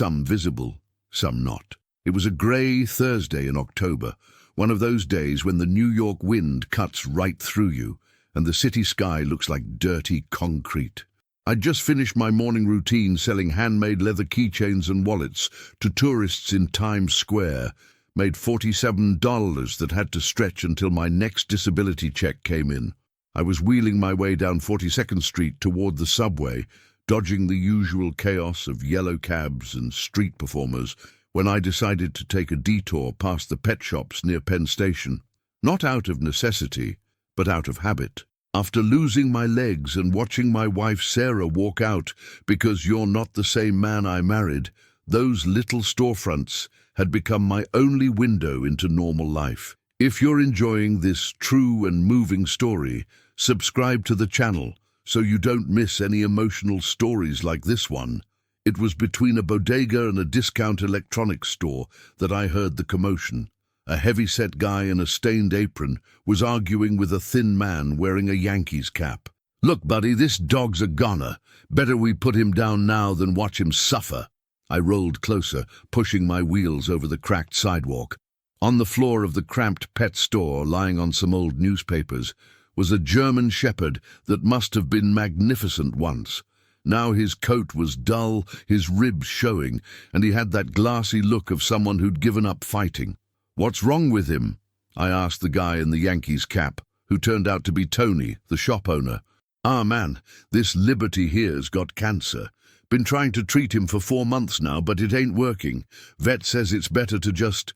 some visible, some not. It was a grey Thursday in October, one of those days when the New York wind cuts right through you and the city sky looks like dirty concrete. I'd just finished my morning routine selling handmade leather keychains and wallets to tourists in Times Square, made $47 that had to stretch until my next disability check came in. I was wheeling my way down 42nd Street toward the subway, dodging the usual chaos of yellow cabs and street performers, when I decided to take a detour past the pet shops near Penn Station. Not out of necessity, but out of habit. After losing my legs and watching my wife Sarah walk out because you're not the same man I married, those little storefronts had become my only window into normal life. If you're enjoying this true and moving story, subscribe to the channel so you don't miss any emotional stories like this one. It was between a bodega and a discount electronics store that I heard the commotion. A heavy-set guy in a stained apron was arguing with a thin man wearing a Yankees cap. "Look, buddy, this dog's a goner. Better we put him down now than watch him suffer." I rolled closer, pushing my wheels over the cracked sidewalk. On the floor of the cramped pet store, lying on some old newspapers, was a German shepherd that must have been magnificent once. Now his coat was dull, his ribs showing, and he had that glassy look of someone who'd given up fighting. "What's wrong with him?" I asked the guy in the Yankees cap, who turned out to be Tony, the shop owner. "Ah, man, this Liberty here's got cancer. Been trying to treat him for 4 months now, but it ain't working. Vet says it's better to just,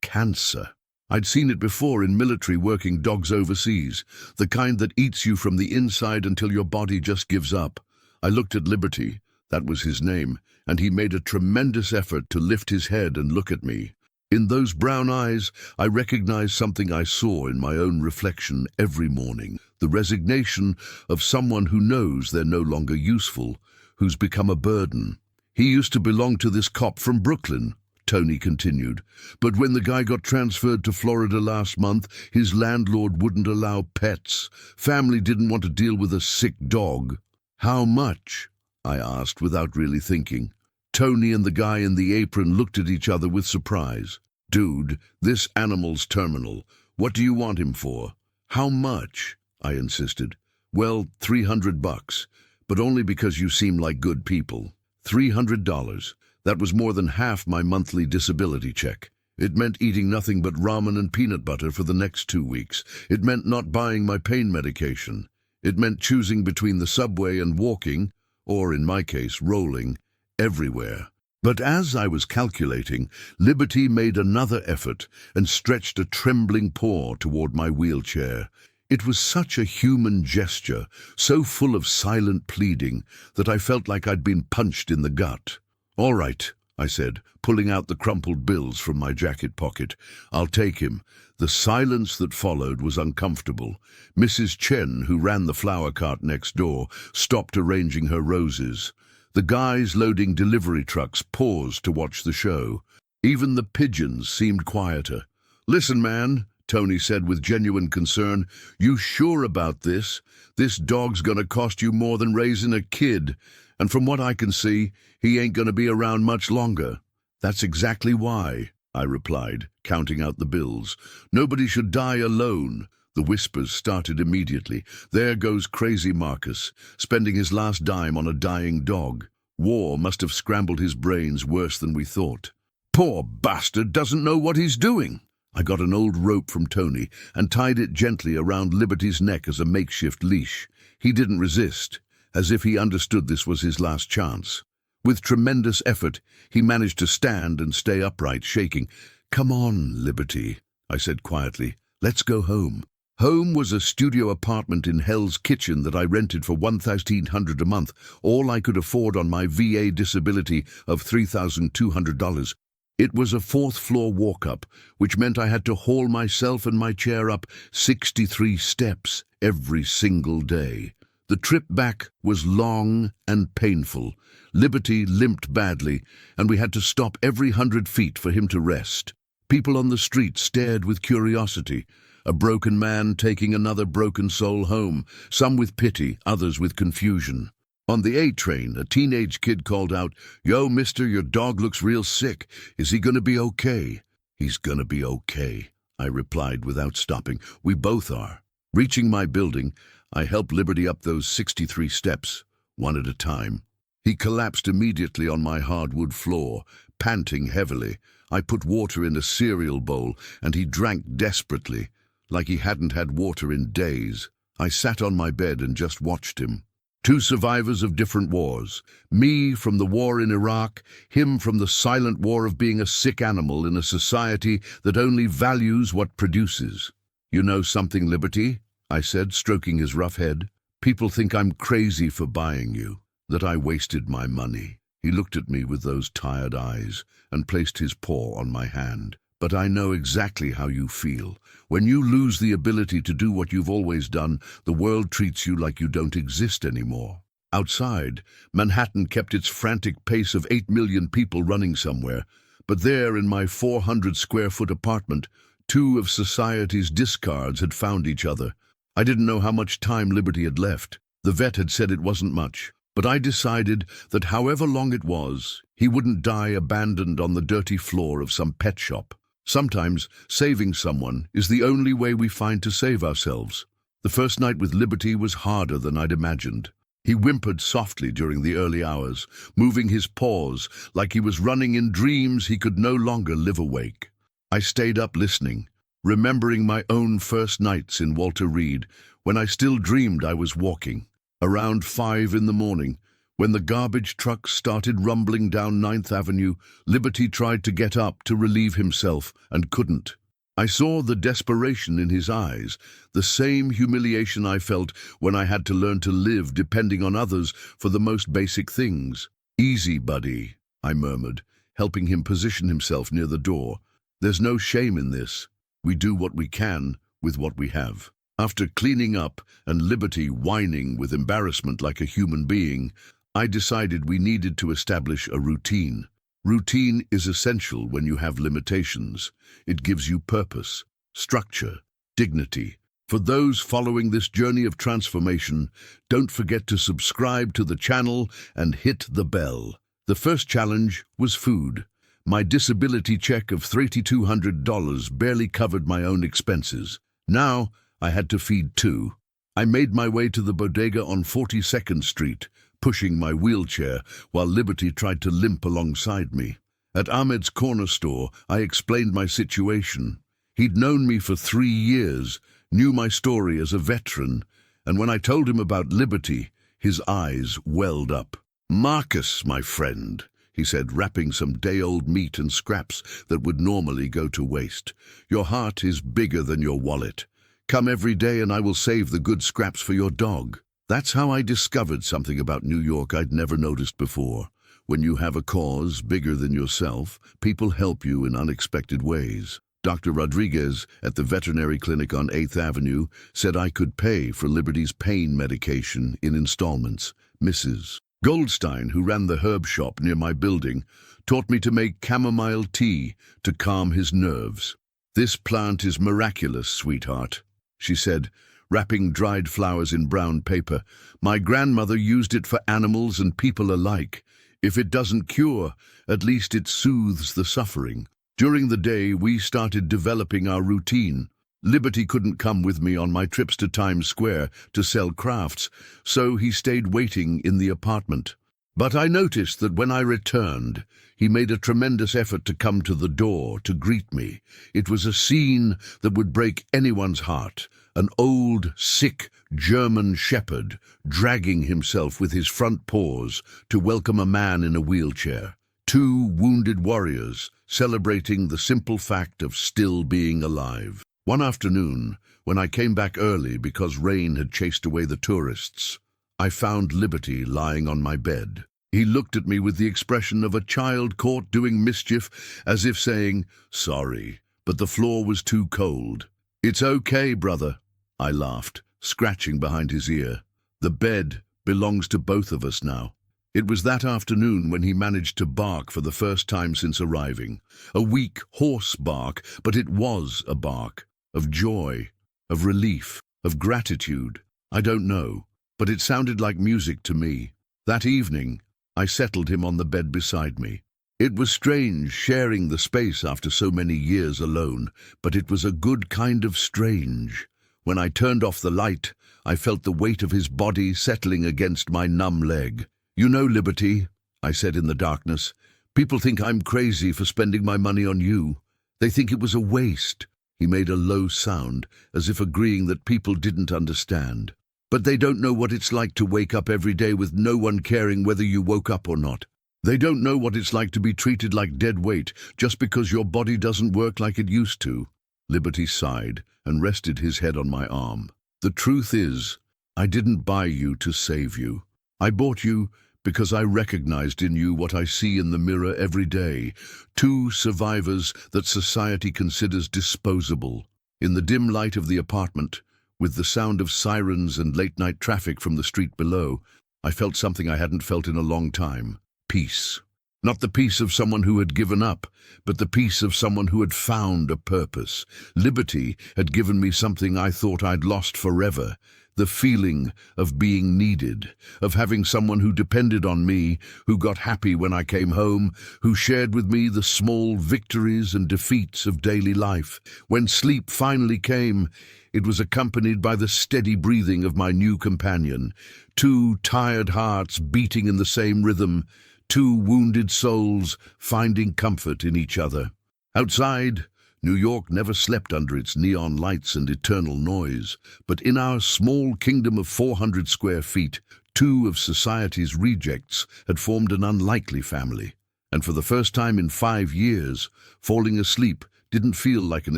cancer." I'd seen it before in military working dogs overseas, the kind that eats you from the inside until your body just gives up. I looked at Liberty, that was his name, and he made a tremendous effort to lift his head and look at me. In those brown eyes, I recognized something I saw in my own reflection every morning, the resignation of someone who knows they're no longer useful, who's become a burden. "He used to belong to this cop from Brooklyn," Tony continued, "but when the guy got transferred to Florida last month, his landlord wouldn't allow pets. Family didn't want to deal with a sick dog." "How much?" I asked without really thinking. Tony and the guy in the apron looked at each other with surprise. "Dude, this animal's terminal. What do you want him for?" "How much?" I insisted. "Well, $300, but only because you seem like good people." $300. That was more than half my monthly disability check. It meant eating nothing but ramen and peanut butter for the next 2 weeks. It meant not buying my pain medication. It meant choosing between the subway and walking, or in my case, rolling, everywhere. But as I was calculating, Liberty made another effort and stretched a trembling paw toward my wheelchair. It was such a human gesture, so full of silent pleading, that I felt like I'd been punched in the gut. "All right," I said, pulling out the crumpled bills from my jacket pocket. "I'll take him." The silence that followed was uncomfortable. Mrs. Chen, who ran the flower cart next door, stopped arranging her roses. The guys loading delivery trucks paused to watch the show. Even the pigeons seemed quieter. "Listen, man," Tony said with genuine concern, "you sure about this? This dog's gonna cost you more than raising a kid. And from what I can see, he ain't gonna be around much longer." "That's exactly why," I replied, counting out the bills. "Nobody should die alone." The whispers started immediately. "There goes crazy Marcus, spending his last dime on a dying dog. War must have scrambled his brains worse than we thought. Poor bastard doesn't know what he's doing." I got an old rope from Tony and tied it gently around Liberty's neck as a makeshift leash. He didn't resist, as if he understood this was his last chance. With tremendous effort, he managed to stand and stay upright, shaking. "Come on, Liberty," I said quietly. "Let's go home." Home was a studio apartment in Hell's Kitchen that I rented for $1,300 a month, all I could afford on my VA disability of $3,200. It was a 4th-floor walk-up, which meant I had to haul myself and my chair up 63 steps every single day. The trip back was long and painful. Liberty limped badly, and we had to stop every 100 feet for him to rest. People on the street stared with curiosity, a broken man taking another broken soul home, some with pity, others with confusion. On the A train, a teenage kid called out, "Yo, mister, your dog looks real sick. Is he gonna be okay?" "He's gonna be okay," I replied without stopping. "We both are." Reaching my building, I helped Liberty up those 63 steps, one at a time. He collapsed immediately on my hardwood floor, panting heavily. I put water in a cereal bowl, and he drank desperately, like he hadn't had water in days. I sat on my bed and just watched him. Two survivors of different wars. Me from the war in Iraq, him from the silent war of being a sick animal in a society that only values what produces. "You know something, Liberty?" I said, stroking his rough head. "People think I'm crazy for buying you, that I wasted my money." He looked at me with those tired eyes and placed his paw on my hand. "But I know exactly how you feel. When you lose the ability to do what you've always done, the world treats you like you don't exist anymore." Outside, Manhattan kept its frantic pace of 8 million people running somewhere. But there, in my 400-square-foot apartment, two of society's discards had found each other. I didn't know how much time Liberty had left. The vet had said it wasn't much. But I decided that however long it was, he wouldn't die abandoned on the dirty floor of some pet shop. Sometimes saving someone is the only way we find to save ourselves. The first night with Liberty was harder than I'd imagined. He whimpered softly during the early hours, moving his paws like he was running in dreams he could no longer live awake. I stayed up listening, remembering my own first nights in Walter Reed, when I still dreamed I was walking. Around 5 in the morning, when the garbage trucks started rumbling down 9th Avenue, Liberty tried to get up to relieve himself and couldn't. I saw the desperation in his eyes, the same humiliation I felt when I had to learn to live depending on others for the most basic things. "Easy, buddy," I murmured, helping him position himself near the door. "There's no shame in this. We do what we can with what we have." After cleaning up and Liberty whining with embarrassment like a human being, I decided we needed to establish a routine. Routine is essential when you have limitations. It gives you purpose, structure, dignity. For those following this journey of transformation, don't forget to subscribe to the channel and hit the bell. The first challenge was food. My disability check of $3,200 barely covered my own expenses. Now, I had to feed two. I made my way to the bodega on 42nd Street, pushing my wheelchair while Liberty tried to limp alongside me. At Ahmed's corner store, I explained my situation. He'd known me for 3 years, knew my story as a veteran, and when I told him about Liberty, his eyes welled up. "Marcus, my friend," he said, wrapping some day-old meat and scraps that would normally go to waste. "Your heart is bigger than your wallet. Come every day and I will save the good scraps for your dog." That's how I discovered something about New York I'd never noticed before. When you have a cause bigger than yourself, people help you in unexpected ways. Dr. Rodriguez at the veterinary clinic on 8th Avenue said I could pay for Liberty's pain medication in installments. Mrs. Goldstein, who ran the herb shop near my building, taught me to make chamomile tea to calm his nerves. "This plant is miraculous, sweetheart," she said, wrapping dried flowers in brown paper. "My grandmother used it for animals and people alike. If it doesn't cure, at least it soothes the suffering." During the day, we started developing our routine. Liberty couldn't come with me on my trips to Times Square to sell crafts, so he stayed waiting in the apartment. But I noticed that when I returned, he made a tremendous effort to come to the door to greet me. It was a scene that would break anyone's heart. An old, sick German shepherd dragging himself with his front paws to welcome a man in a wheelchair. Two wounded warriors celebrating the simple fact of still being alive. One afternoon, when I came back early because rain had chased away the tourists, I found Liberty lying on my bed. He looked at me with the expression of a child caught doing mischief, as if saying, "Sorry, but the floor was too cold." "It's okay, brother," I laughed, scratching behind his ear. "The bed belongs to both of us now." It was that afternoon when he managed to bark for the first time since arriving. A weak, hoarse bark, but it was a bark. Of joy, of relief, of gratitude. I don't know, but it sounded like music to me. That evening, I settled him on the bed beside me. It was strange sharing the space after so many years alone, but it was a good kind of strange. When I turned off the light, I felt the weight of his body settling against my numb leg. "You know, Liberty," I said in the darkness, "people think I'm crazy for spending my money on you. They think it was a waste." He made a low sound, as if agreeing that people didn't understand. "But they don't know what it's like to wake up every day with no one caring whether you woke up or not. They don't know what it's like to be treated like dead weight just because your body doesn't work like it used to." Liberty sighed and rested his head on my arm. "The truth is, I didn't buy you to save you. I bought you because I recognized in you what I see in the mirror every day, two survivors that society considers disposable. In the dim light of the apartment, with the sound of sirens and late-night traffic from the street below, I felt something I hadn't felt in a long time. Peace. Not the peace of someone who had given up, but the peace of someone who had found a purpose. Liberty had given me something I thought I'd lost forever. The feeling of being needed, of having someone who depended on me, who got happy when I came home, who shared with me the small victories and defeats of daily life. When sleep finally came, it was accompanied by the steady breathing of my new companion. Two tired hearts beating in the same rhythm, two wounded souls finding comfort in each other. Outside, New York never slept under its neon lights and eternal noise, but in our small kingdom of 400 square feet, two of society's rejects had formed an unlikely family. And for the first time in 5 years, falling asleep didn't feel like an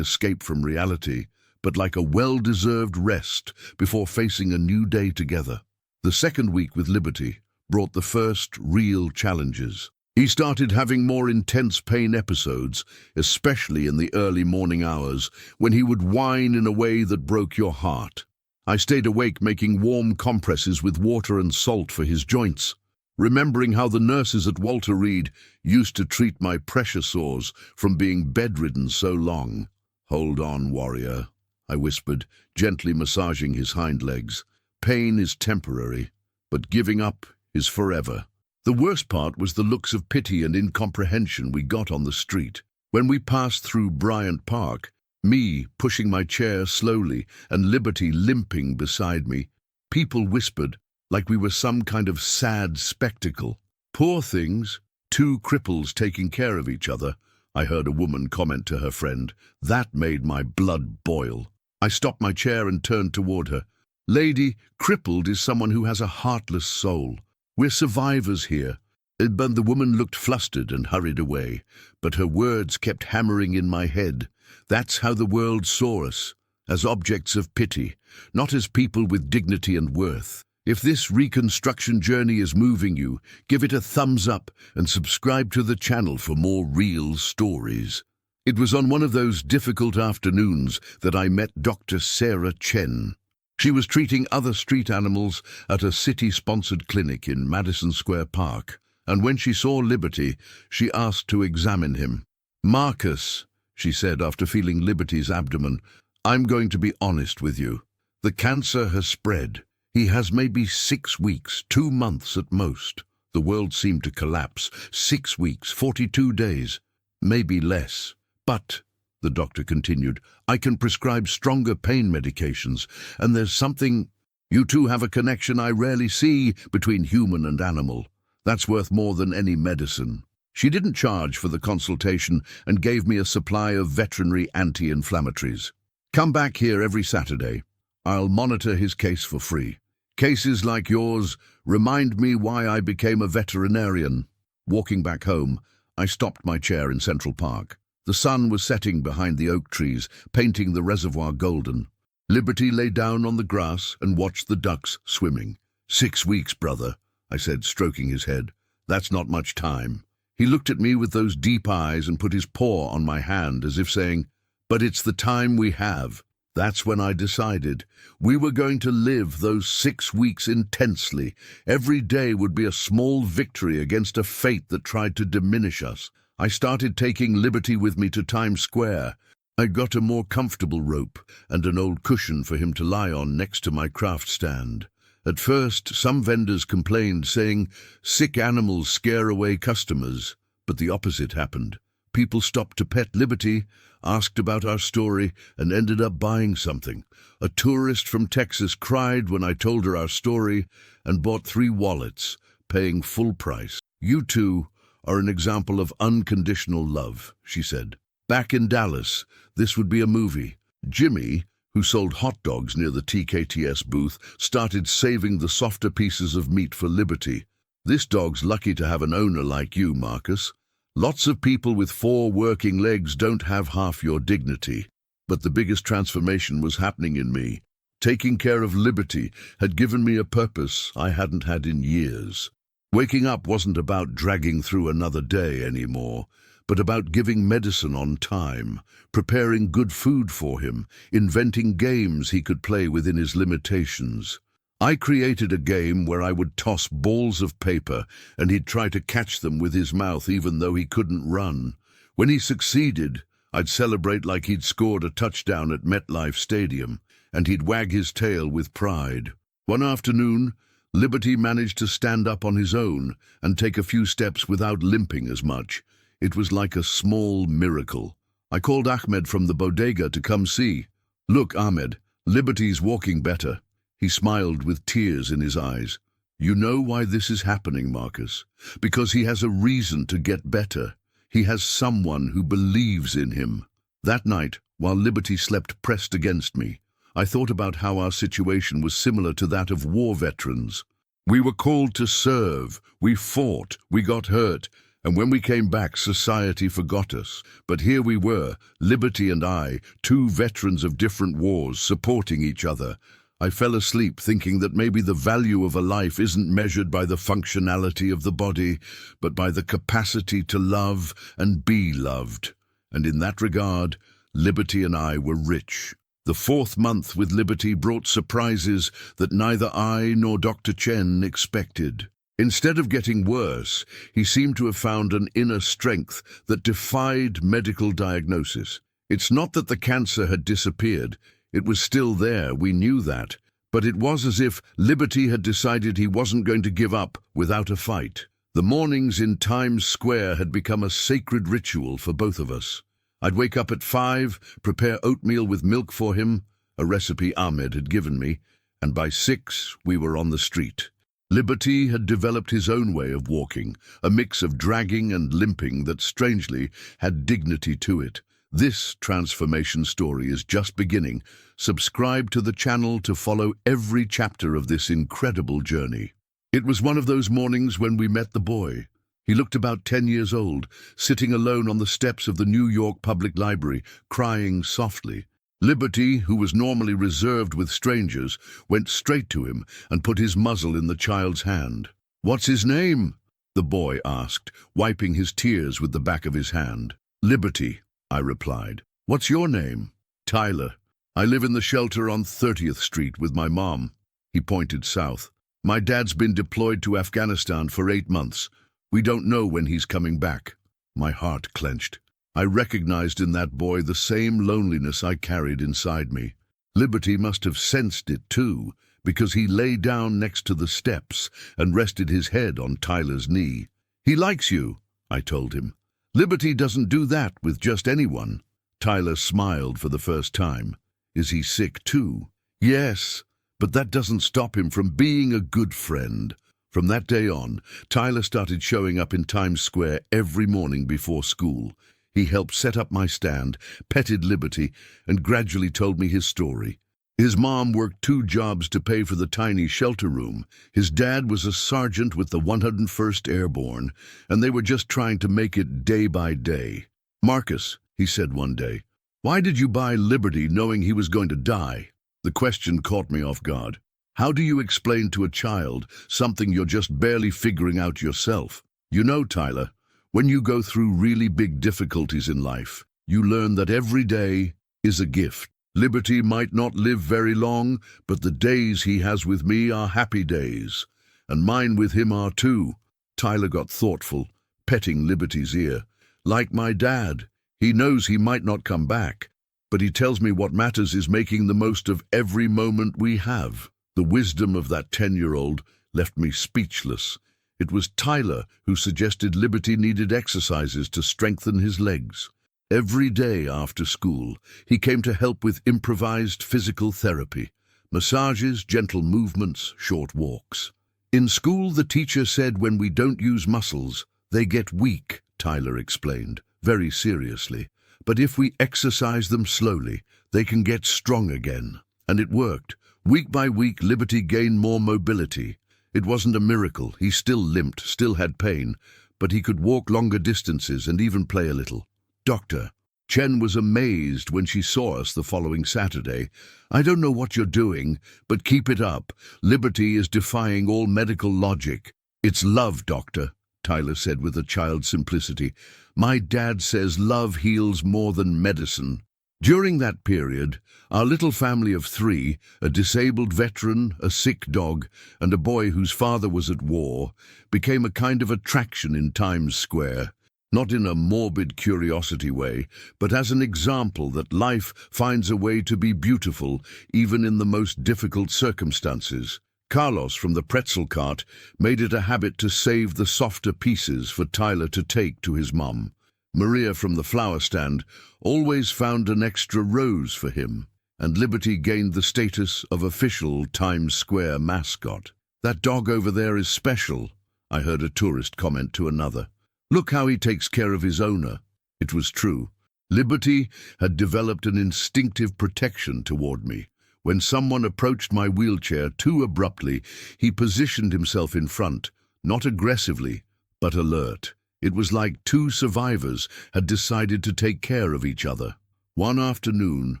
escape from reality, but like a well-deserved rest before facing a new day together. The second week with Liberty brought the first real challenges. He started having more intense pain episodes, especially in the early morning hours, when he would whine in a way that broke your heart. I stayed awake making warm compresses with water and salt for his joints, remembering how the nurses at Walter Reed used to treat my pressure sores from being bedridden so long. "Hold on, warrior," I whispered, gently massaging his hind legs. "Pain is temporary, but giving up is forever." The worst part was the looks of pity and incomprehension we got on the street. When we passed through Bryant Park, me pushing my chair slowly and Liberty limping beside me, people whispered like we were some kind of sad spectacle. "Poor things, two cripples taking care of each other," I heard a woman comment to her friend. That made my blood boil. I stopped my chair and turned toward her. "Lady, crippled is someone who has a heartless soul. We're survivors here." But the woman looked flustered and hurried away, but her words kept hammering in my head. That's how the world saw us, as objects of pity, not as people with dignity and worth. If this reconstruction journey is moving you, give it a thumbs up and subscribe to the channel for more real stories. It was on one of those difficult afternoons that I met Dr. Sarah Chen. She was treating other street animals at a city-sponsored clinic in Madison Square Park, and when she saw Liberty, she asked to examine him. "Marcus," she said after feeling Liberty's abdomen, "I'm going to be honest with you. The cancer has spread. He has maybe 6 weeks, 2 months at most." The world seemed to collapse. 6 weeks, 42 days, maybe less. "But," the doctor continued, "I can prescribe stronger pain medications, and there's something. You two have a connection I rarely see between human and animal. That's worth more than any medicine." She didn't charge for the consultation and gave me a supply of veterinary anti-inflammatories. "Come back here every Saturday. I'll monitor his case for free. Cases like yours remind me why I became a veterinarian." Walking back home, I stopped my chair in Central Park. The sun was setting behind the oak trees, painting the reservoir golden. Liberty lay down on the grass and watched the ducks swimming. 6 weeks, brother," I said, stroking his head. "That's not much time." He looked at me with those deep eyes and put his paw on my hand as if saying, "But it's the time we have." That's when I decided we were going to live those 6 weeks intensely. Every day would be a small victory against a fate that tried to diminish us. I started taking Liberty with me to Times Square. I got a more comfortable rope and an old cushion for him to lie on next to my craft stand. At first, some vendors complained, saying sick animals scare away customers, but the opposite happened. People stopped to pet Liberty, asked about our story, and ended up buying something. A tourist from Texas cried when I told her our story and bought 3 wallets, paying full price. "You two are an example of unconditional love," she said. Back in Dallas, this would be a movie. Jimmy, who sold hot dogs near the TKTS booth, started saving the softer pieces of meat for Liberty. "This dog's lucky to have an owner like you, Marcus. Lots of people with 4 working legs don't have half your dignity." But the biggest transformation was happening in me. Taking care of Liberty had given me a purpose I hadn't had in years. Waking up wasn't about dragging through another day anymore, but about giving medicine on time, preparing good food for him, inventing games he could play within his limitations. I created a game where I would toss balls of paper and he'd try to catch them with his mouth even though he couldn't run. When he succeeded, I'd celebrate like he'd scored a touchdown at MetLife Stadium, and he'd wag his tail with pride. One afternoon, Liberty managed to stand up on his own and take a few steps without limping as much. It was like a small miracle. I called Ahmed from the bodega to come see. "Look, Ahmed, Liberty's walking better." He smiled with tears in his eyes. "You know why this is happening, Marcus? Because he has a reason to get better. He has someone who believes in him." That night, while Liberty slept pressed against me, I thought about how our situation was similar to that of war veterans. We were called to serve, we fought, we got hurt, and when we came back, society forgot us. But here we were, Liberty and I, 2 veterans of different wars, supporting each other. I fell asleep thinking that maybe the value of a life isn't measured by the functionality of the body, but by the capacity to love and be loved. And in that regard, Liberty and I were rich. The 4th month with Liberty brought surprises that neither I nor Dr. Chen expected. Instead of getting worse, he seemed to have found an inner strength that defied medical diagnosis. It's not that the cancer had disappeared. It was still there, we knew that. But it was as if Liberty had decided he wasn't going to give up without a fight. The mornings in Times Square had become a sacred ritual for both of us. I'd wake up at 5, prepare oatmeal with milk for him, a recipe Ahmed had given me, and by 6 we were on the street. Liberty had developed his own way of walking, a mix of dragging and limping that strangely had dignity to it. This transformation story is just beginning. Subscribe to the channel to follow every chapter of this incredible journey. It was one of those mornings when we met the boy. He looked about 10 years old, sitting alone on the steps of the New York Public Library, crying softly. Liberty, who was normally reserved with strangers, went straight to him and put his muzzle in the child's hand. "What's his name?" the boy asked, wiping his tears with the back of his hand. "Liberty," I replied. "What's your name?" "Tyler. I live in the shelter on 30th Street with my mom." He pointed south. "My dad's been deployed to Afghanistan for 8 months. We don't know when he's coming back." My heart clenched. I recognized in that boy the same loneliness I carried inside me. Liberty must have sensed it too, because he lay down next to the steps and rested his head on Tyler's knee. "He likes you," I told him. "Liberty doesn't do that with just anyone." Tyler smiled for the first time. "Is he sick too?" "Yes, but that doesn't stop him from being a good friend." From that day on, Tyler started showing up in Times Square every morning before school. He helped set up my stand, petted Liberty, and gradually told me his story. His mom worked 2 jobs to pay for the tiny shelter room. His dad was a sergeant with the 101st Airborne, and they were just trying to make it day by day. "Marcus," he said one day, "why did you buy Liberty knowing he was going to die?" The question caught me off guard. How do you explain to a child something you're just barely figuring out yourself? You know, Tyler, when you go through really big difficulties in life, you learn that every day is a gift. Liberty might not live very long, but the days he has with me are happy days. And mine with him are too. Tyler got thoughtful, petting Liberty's ear. Like my dad, he knows he might not come back, but he tells me what matters is making the most of every moment we have. The wisdom of that 10-year-old left me speechless. It was Tyler who suggested Liberty needed exercises to strengthen his legs. Every day after school, he came to help with improvised physical therapy, massages, gentle movements, short walks. In school, the teacher said when we don't use muscles, they get weak, Tyler explained, very seriously. But if we exercise them slowly, they can get strong again. And it worked. Week by week, Liberty gained more mobility. It wasn't a miracle. He still limped, still had pain, but he could walk longer distances and even play a little. Doctor, Chen was amazed when she saw us the following Saturday. I don't know what you're doing, but keep it up. Liberty is defying all medical logic. It's love, doctor, Tyler said with a child's simplicity. My dad says love heals more than medicine. During that period, our little family of 3, a disabled veteran, a sick dog, and a boy whose father was at war, became a kind of attraction in Times Square. Not in a morbid curiosity way, but as an example that life finds a way to be beautiful even in the most difficult circumstances. Carlos from the pretzel cart made it a habit to save the softer pieces for Tyler to take to his mum. Maria from the flower stand always found an extra rose for him, and Liberty gained the status of official Times Square mascot. That dog over there is special, I heard a tourist comment to another. Look how he takes care of his owner. It was true. Liberty had developed an instinctive protection toward me. When someone approached my wheelchair too abruptly, he positioned himself in front, not aggressively, but alert. It was like 2 survivors had decided to take care of each other. One afternoon,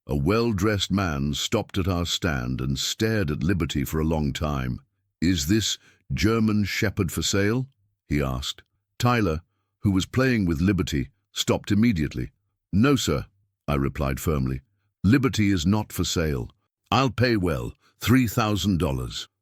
a well-dressed man stopped at our stand and stared at Liberty for a long time. Is this German Shepherd for sale? He asked. Tyler, who was playing with Liberty, stopped immediately. No, sir, I replied firmly. Liberty is not for sale. I'll pay well, $3,000.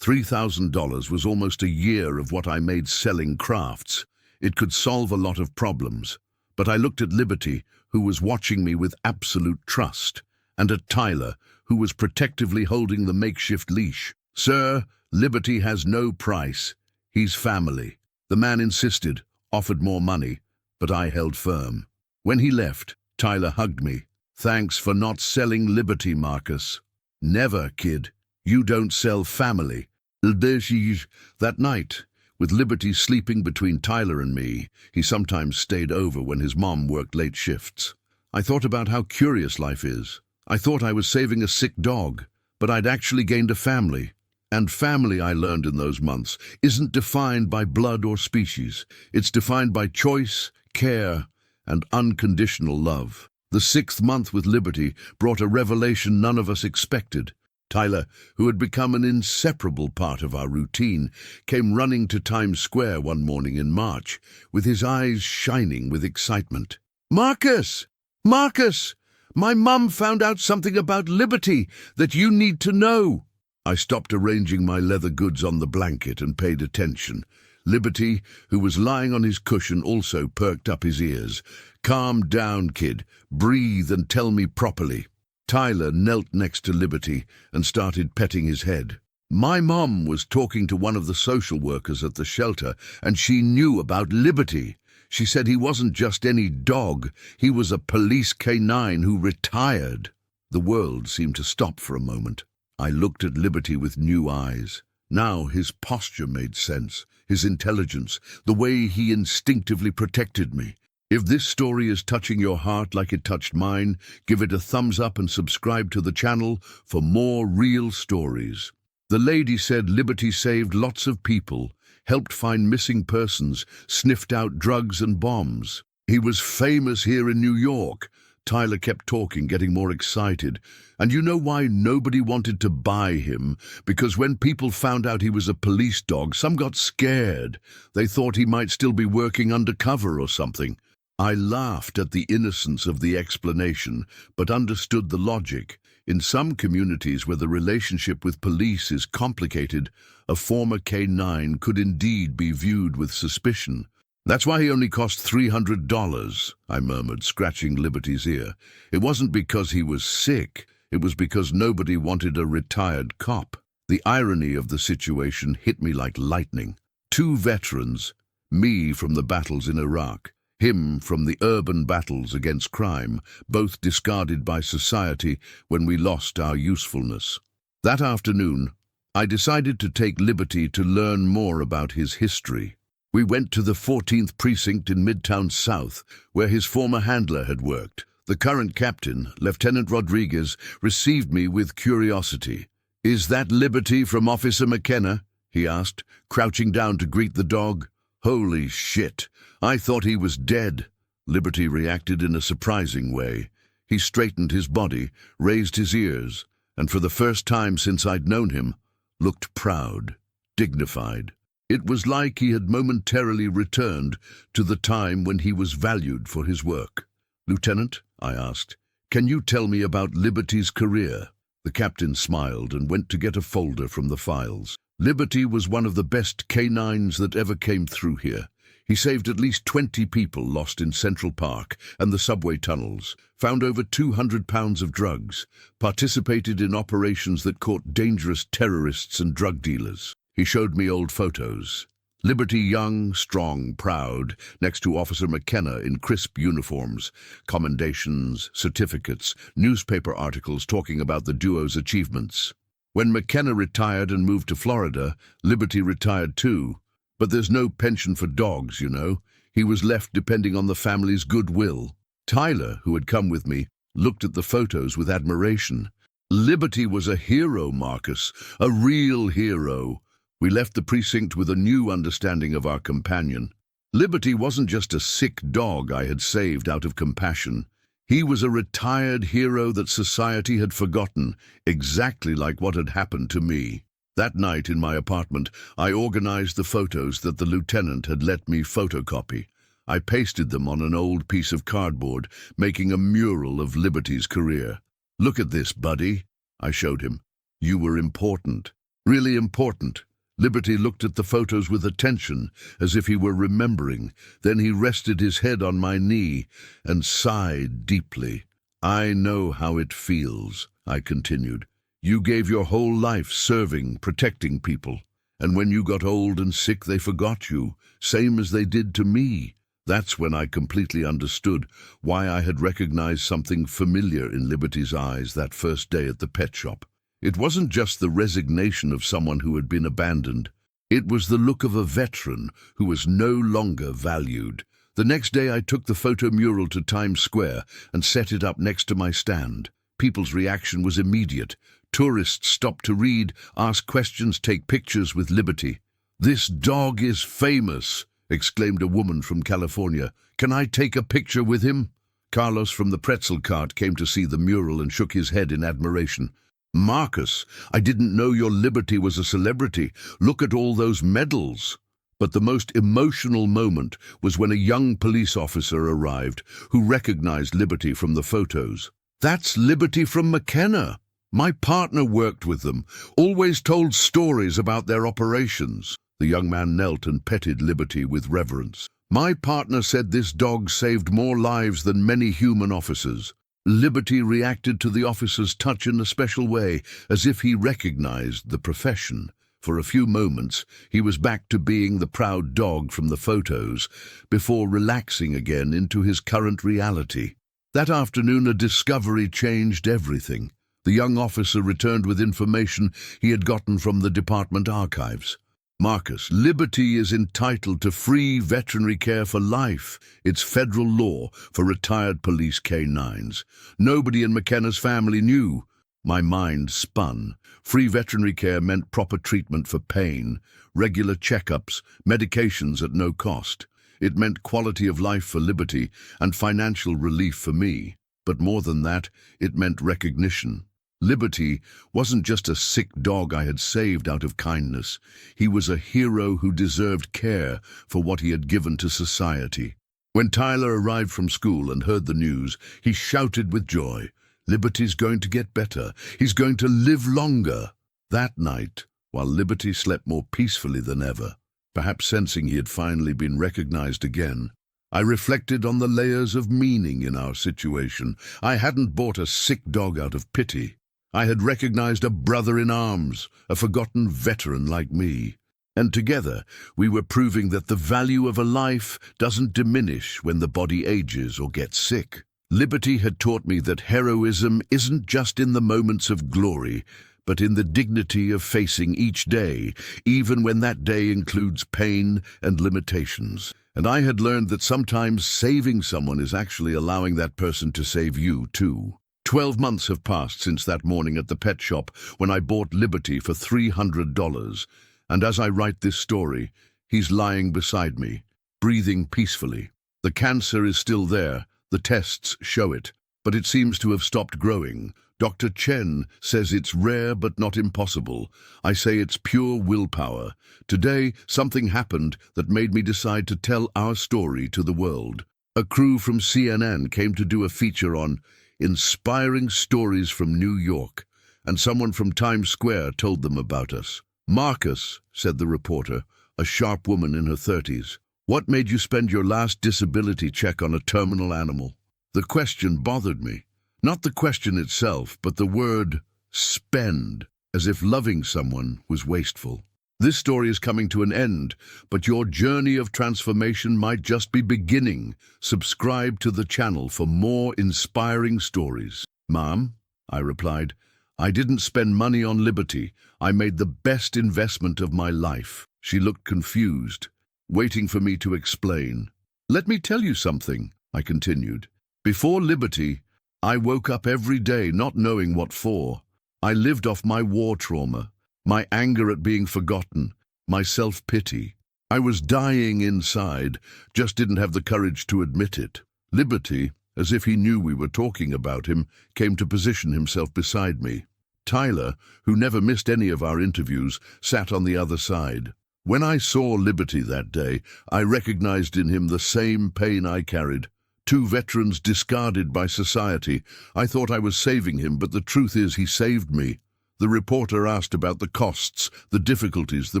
$3,000 was almost a year of what I made selling crafts. It could solve a lot of problems. But I looked at Liberty, who was watching me with absolute trust, and at Tyler, who was protectively holding the makeshift leash. Sir, Liberty has no price. He's family. The man insisted, offered more money, but I held firm. When he left, Tyler hugged me. Thanks for not selling Liberty, Marcus. Never, kid. You don't sell family. That night, with Liberty sleeping between Tyler and me, he sometimes stayed over when his mom worked late shifts. I thought about how curious life is. I thought I was saving a sick dog, but I'd actually gained a family. And family, I learned in those months, isn't defined by blood or species. It's defined by choice, care, and unconditional love. The 6th month with Liberty brought a revelation none of us expected. Tyler, who had become an inseparable part of our routine, came running to Times Square one morning in March, with his eyes shining with excitement. Marcus! Marcus! My mum found out something about Liberty that you need to know. I stopped arranging my leather goods on the blanket and paid attention. Liberty, who was lying on his cushion, also perked up his ears. Calm down, kid. Breathe and tell me properly. Tyler knelt next to Liberty and started petting his head. My mom was talking to one of the social workers at the shelter, and she knew about Liberty. She said he wasn't just any dog. He was a police canine who retired. The world seemed to stop for a moment. I looked at Liberty with new eyes. Now his posture made sense, his intelligence, the way he instinctively protected me. If this story is touching your heart like it touched mine, give it a thumbs up and subscribe to the channel for more real stories. The lady said Liberty saved lots of people, helped find missing persons, sniffed out drugs and bombs. He was famous here in New York. Tyler kept talking, getting more excited. And you know why nobody wanted to buy him? Because when people found out he was a police dog, some got scared. They thought he might still be working undercover or something. I laughed at the innocence of the explanation, but understood the logic. In some communities where the relationship with police is complicated, a former K9 could indeed be viewed with suspicion. That's why he only cost $300, I murmured, scratching Liberty's ear. It wasn't because he was sick. It was because nobody wanted a retired cop. The irony of the situation hit me like lightning. Two veterans, me from the battles in Iraq, him from the urban battles against crime, both discarded by society when we lost our usefulness. That afternoon, I decided to take liberty to learn more about his history. We went to the 14th Precinct in Midtown South, where his former handler had worked. The current captain, Lieutenant Rodriguez, received me with curiosity. "Is that Liberty from Officer McKenna?" he asked, crouching down to greet the dog. "Holy shit, I thought he was dead." Liberty reacted in a surprising way. He straightened his body, raised his ears, and for the first time since I'd known him, looked proud, dignified. It was like he had momentarily returned to the time when he was valued for his work. "Lieutenant," I asked, "can you tell me about Liberty's career?" The captain smiled and went to get a folder from the files. Liberty was one of the best canines that ever came through here. He saved at least 20 people lost in Central Park and the subway tunnels, found over 200 pounds of drugs, participated in operations that caught dangerous terrorists and drug dealers. He showed me old photos. Liberty young, strong, proud, next to Officer McKenna in crisp uniforms, commendations, certificates, newspaper articles talking about the duo's achievements. When McKenna retired and moved to Florida, Liberty retired too. But there's no pension for dogs, you know. He was left depending on the family's goodwill. Tyler, who had come with me, looked at the photos with admiration. "Liberty was a hero, Marcus, a real hero." We left the precinct with a new understanding of our companion. Liberty wasn't just a sick dog I had saved out of compassion. He was a retired hero that society had forgotten, exactly like what had happened to me. That night in my apartment, I organized the photos that the lieutenant had let me photocopy. I pasted them on an old piece of cardboard, making a mural of Liberty's career. "Look at this, buddy," I showed him. "You were important, really important." Liberty looked at the photos with attention, as if he were remembering. Then he rested his head on my knee and sighed deeply. "I know how it feels," I continued. "You gave your whole life serving, protecting people. And when you got old and sick, they forgot you, same as they did to me." That's when I completely understood why I had recognized something familiar in Liberty's eyes that first day at the pet shop. It wasn't just the resignation of someone who had been abandoned. It was the look of a veteran who was no longer valued. The next day I took the photo mural to Times Square and set it up next to my stand. People's reaction was immediate. Tourists stopped to read, ask questions, take pictures with Liberty. "This dog is famous," exclaimed a woman from California. "Can I take a picture with him?" Carlos from the pretzel cart came to see the mural and shook his head in admiration. "Marcus, I didn't know your Liberty was a celebrity. Look at all those medals." But the most emotional moment was when a young police officer arrived who recognized Liberty from the photos. "That's Liberty from McKenna. My partner worked with them, always told stories about their operations." The young man knelt and petted Liberty with reverence. "My partner said this dog saved more lives than many human officers." Liberty reacted to the officer's touch in a special way, as if he recognized the profession. For a few moments, he was back to being the proud dog from the photos, before relaxing again into his current reality. That afternoon, a discovery changed everything. The young officer returned with information he had gotten from the department archives. "Marcus, Liberty is entitled to free veterinary care for life. It's federal law for retired police canines. Nobody in McKenna's family knew." My mind spun. Free veterinary care meant proper treatment for pain, regular checkups, medications at no cost. It meant quality of life for Liberty and financial relief for me. But more than that, it meant recognition. Liberty wasn't just a sick dog I had saved out of kindness. He was a hero who deserved care for what he had given to society. When Tyler arrived from school and heard the news, he shouted with joy, "Liberty's going to get better. He's going to live longer." That night, while Liberty slept more peacefully than ever, perhaps sensing he had finally been recognized again, I reflected on the layers of meaning in our situation. I hadn't bought a sick dog out of pity. I had recognized a brother in arms, a forgotten veteran like me. And together, we were proving that the value of a life doesn't diminish when the body ages or gets sick. Liberty had taught me that heroism isn't just in the moments of glory, but in the dignity of facing each day, even when that day includes pain and limitations. And I had learned that sometimes saving someone is actually allowing that person to save you too. 12 months have passed since that morning at the pet shop when I bought Liberty for $300. And as I write this story, he's lying beside me, breathing peacefully. The cancer is still there, the tests show it, but it seems to have stopped growing. Dr. Chen says it's rare but not impossible. I say it's pure willpower. Today, something happened that made me decide to tell our story to the world. A crew from CNN came to do a feature on inspiring stories from New York, and someone from Times Square told them about us. "Marcus," said the reporter, a sharp woman in her 30s, "what made you spend your last disability check on a terminal animal?" The question bothered me. Not the question itself, but the word spend, as if loving someone was wasteful. This story is coming to an end, but your journey of transformation might just be beginning. Subscribe to the channel for more inspiring stories. "Mom," I replied, "I didn't spend money on Liberty. I made the best investment of my life." She looked confused, waiting for me to explain. "Let me tell you something," I continued. "Before Liberty, I woke up every day not knowing what for. I lived off my war trauma, my anger at being forgotten, my self-pity. I was dying inside, just didn't have the courage to admit it. Liberty, as if he knew we were talking about him, came to position himself beside me. Tyler, who never missed any of our interviews, sat on the other side. When I saw Liberty that day, I recognized in him the same pain I carried. Two veterans discarded by society. I thought I was saving him, but the truth is he saved me. The reporter asked about the costs, the difficulties, the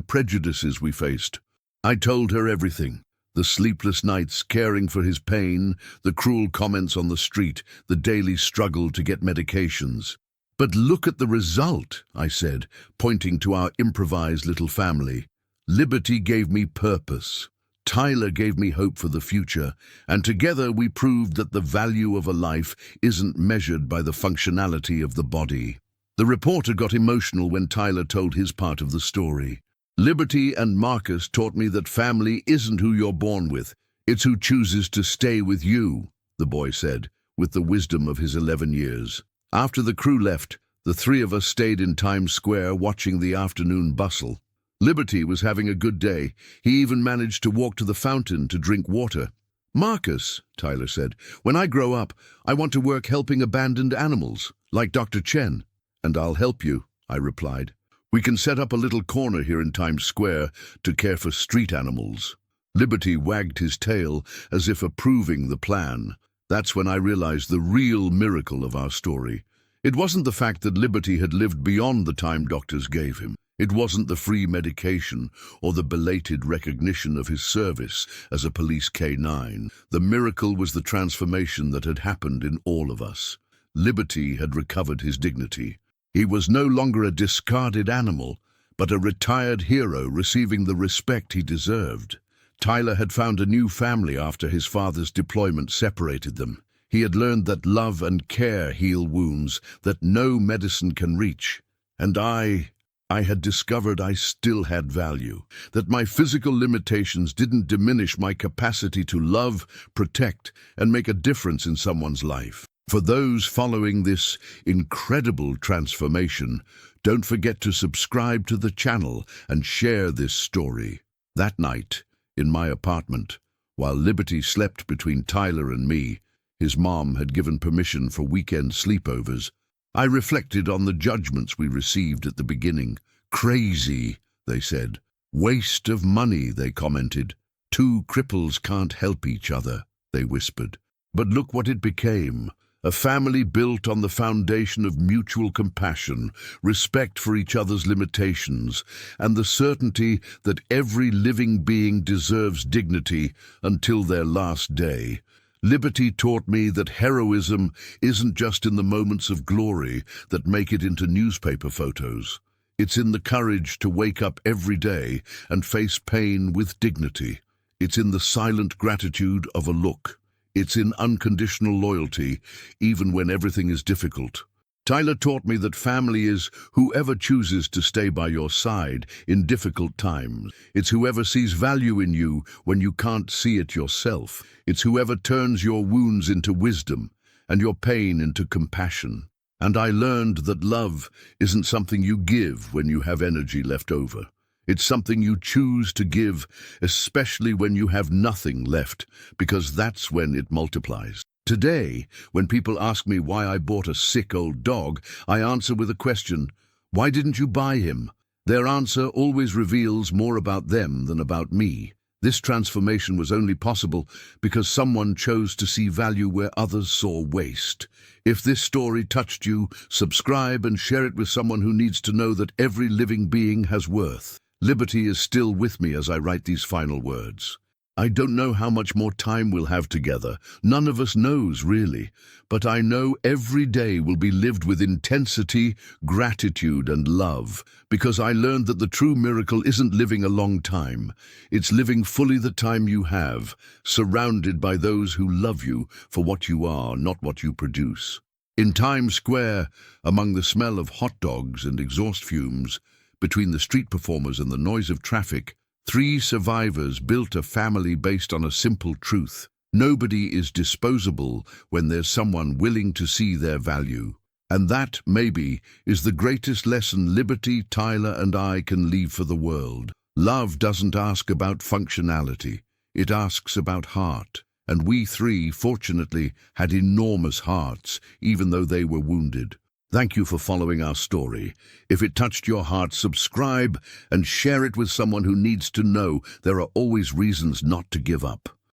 prejudices we faced. I told her everything. The sleepless nights caring for his pain, the cruel comments on the street, the daily struggle to get medications. "But look at the result," I said, pointing to our improvised little family. "Liberty gave me purpose. Tyler gave me hope for the future, and together we proved that the value of a life isn't measured by the functionality of the body." The reporter got emotional when Tyler told his part of the story. "Liberty and Marcus taught me that family isn't who you're born with, it's who chooses to stay with you," the boy said, with the wisdom of his 11 years. After the crew left, the three of us stayed in Times Square watching the afternoon bustle. Liberty was having a good day. He even managed to walk to the fountain to drink water. "Marcus," Tyler said, "when I grow up, I want to work helping abandoned animals, like Dr. Chen." "And I'll help you," I replied. "We can set up a little corner here in Times Square to care for street animals." Liberty wagged his tail as if approving the plan. That's when I realized the real miracle of our story. It wasn't the fact that Liberty had lived beyond the time doctors gave him. It wasn't the free medication or the belated recognition of his service as a police K9. The miracle was the transformation that had happened in all of us. Liberty had recovered his dignity. He was no longer a discarded animal, but a retired hero receiving the respect he deserved. Tyler had found a new family after his father's deployment separated them. He had learned that love and care heal wounds that no medicine can reach. And I had discovered I still had value, that my physical limitations didn't diminish my capacity to love, protect, and make a difference in someone's life. For those following this incredible transformation, don't forget to subscribe to the channel and share this story. That night, in my apartment, while Liberty slept between Tyler and me, his mom had given permission for weekend sleepovers. I reflected on the judgments we received at the beginning. "Crazy," they said. "Waste of money," they commented. "Two cripples can't help each other," they whispered. But look what it became. A family built on the foundation of mutual compassion, respect for each other's limitations, and the certainty that every living being deserves dignity until their last day. Liberty taught me that heroism isn't just in the moments of glory that make it into newspaper photos. It's in the courage to wake up every day and face pain with dignity. It's in the silent gratitude of a look. It's in unconditional loyalty, even when everything is difficult. Tyler taught me that family is whoever chooses to stay by your side in difficult times. It's whoever sees value in you when you can't see it yourself. It's whoever turns your wounds into wisdom and your pain into compassion. And I learned that love isn't something you give when you have energy left over. It's something you choose to give, especially when you have nothing left, because that's when it multiplies. Today, when people ask me why I bought a sick old dog, I answer with a question: why didn't you buy him? Their answer always reveals more about them than about me. This transformation was only possible because someone chose to see value where others saw waste. If this story touched you, subscribe and share it with someone who needs to know that every living being has worth. Liberty is still with me as I write these final words. I don't know how much more time we'll have together. None of us knows, really. But I know every day will be lived with intensity, gratitude, and love, because I learned that the true miracle isn't living a long time. It's living fully the time you have, surrounded by those who love you for what you are, not what you produce. In Times Square, among the smell of hot dogs and exhaust fumes, between the street performers and the noise of traffic, 3 survivors built a family based on a simple truth. Nobody is disposable when there's someone willing to see their value. And that, maybe, is the greatest lesson Liberty, Tyler, and I can leave for the world. Love doesn't ask about functionality. It asks about heart. And we 3, fortunately, had enormous hearts, even though they were wounded. Thank you for following our story. If it touched your heart, subscribe and share it with someone who needs to know there are always reasons not to give up.